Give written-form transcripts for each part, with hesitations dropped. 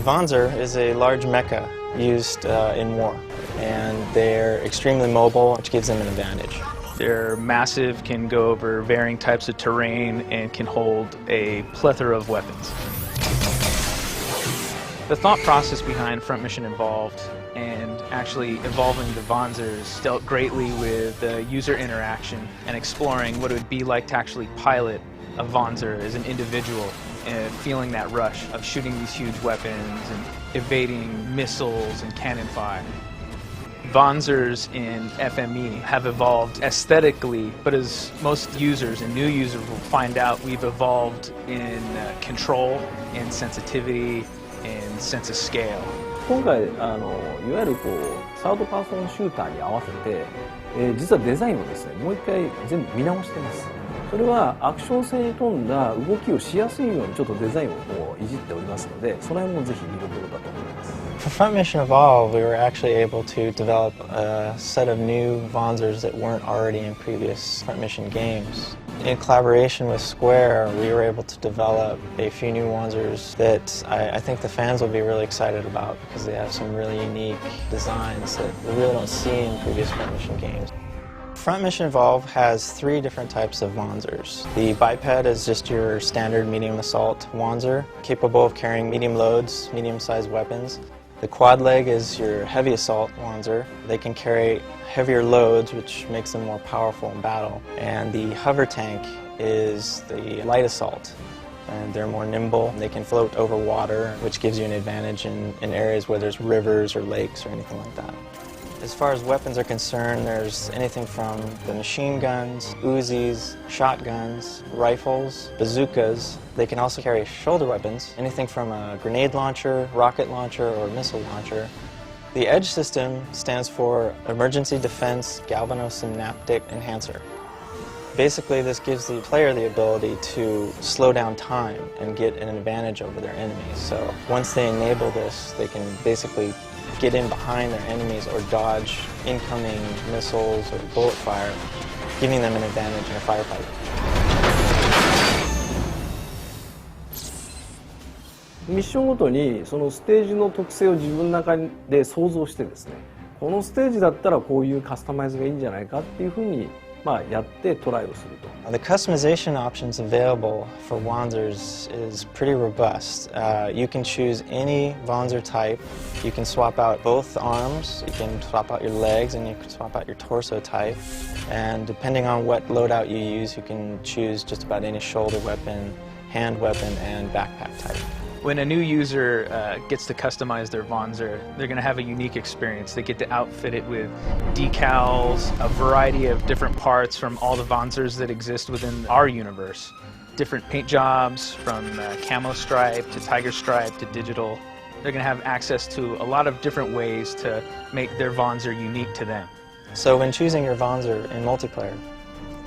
A Wanzer is a large mecha used in war, and they're extremely mobile, which gives them an advantage. They're massive, can go over varying types of terrain, and can hold a plethora of weapons. The thought process behind Front Mission Evolved and actually evolving the Wanzers dealt greatly with user interaction and exploring what it would be like to actually pilot a Wanzer as an individual and feeling that rush of shooting these huge weapons and evading missiles and cannon fire. Wanzers in FME have evolved aesthetically, but as most users and new users will find out, we've evolved in control and sensitivity and sense of scale. 今回いわゆるサードパーソンシューターに合わせて、実はデザインをですね、もう一回全部見直してます。それはアクション性に富んだ動きをしやすいようにちょっとデザインをいじっておりますので、その辺もぜひ見どころだと思います。For Front Mission Evolve, we were actually able to develop a set of new Wanzers that weren't already in previous Front Mission games. In collaboration with Square, we were able to develop a few new Wanzers that I think the fans will be really excited about because they have some really unique designs that we really don't see in previous Front Mission games. Front Mission Evolve has three different types of Wanzers. The biped is just your standard medium assault Wanzer, capable of carrying medium loads, medium-sized weapons. The quad leg is your heavy assault Wanzer. They can carry heavier loads, which makes them more powerful in battle. And the hover tank is the light assault. And they're more nimble. They can float over water, which gives you an advantage in areas where there's rivers or lakes or anything like that. As far as weapons are concerned, there's anything from the machine guns, Uzis, shotguns, rifles, bazookas. They can also carry shoulder weapons, anything from a grenade launcher, rocket launcher, or missile launcher. The EDGE system stands for Emergency Defense Galvanosynaptic Enhancer. Basically, this gives the player the ability to slow down time and get an advantage over their enemies. So once they enable this, they can basically get in behind their enemies or dodge incoming missiles or bullet fire, giving them an advantage in a firefight. ミッションごとにそのステージの特性を自分の中で想像してですね、このステージだったらこういうカスタマイズがいいんじゃないかっていうふうにやってトライをすると。The customization options available for Wanzers is pretty robust. You can choose any Wanzer type. You can swap out both arms, you can swap out your legs, and you can swap out your torso type. And depending on what loadout you use, you can choose just about any shoulder weapon, hand weapon, and backpack type. When a new user gets to customize their Wanzer, they're going to have a unique experience. They get to outfit it with decals, a variety of different parts from all the Wanzers that exist within our universe. Different paint jobs, from camo stripe to tiger stripe to digital. They're going to have access to a lot of different ways to make their Wanzer unique to them. So when choosing your Wanzer in multiplayer,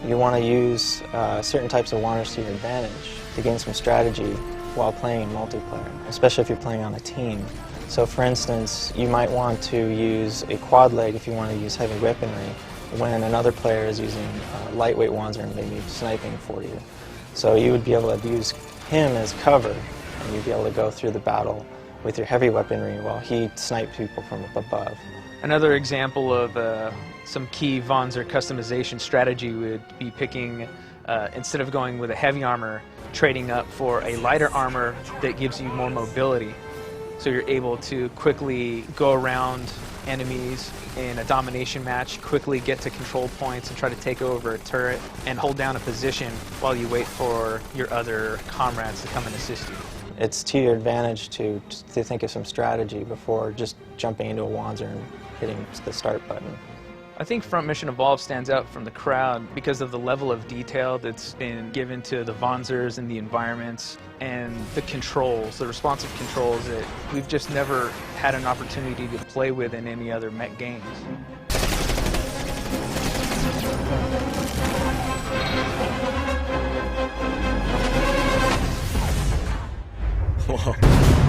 you want to use certain types of Wanzers to your advantage to gain some strategy while playing in multiplayer, especially if you're playing on a team. So for instance, you might want to use a quad leg if you want to use heavy weaponry when another player is using lightweight Wanzer and maybe sniping for you. So you would be able to use him as cover, and you'd be able to go through the battle with your heavy weaponry while he sniped people from up above. Another example of some key Wanzer customization strategy would be picking, instead of going with a heavy armor, trading up for a lighter armor that gives you more mobility. So you're able to quickly go around enemies in a domination match, quickly get to control points and try to take over a turret and hold down a position while you wait for your other comrades to come and assist you. It's to your advantage to think of some strategy before just jumping into a Wanzer and hitting the start button. I think Front Mission Evolved stands out from the crowd because of the level of detail that's been given to the Wanzers and the environments and the controls, the responsive controls that we've just never had an opportunity to play with in any other mech games. Whoa.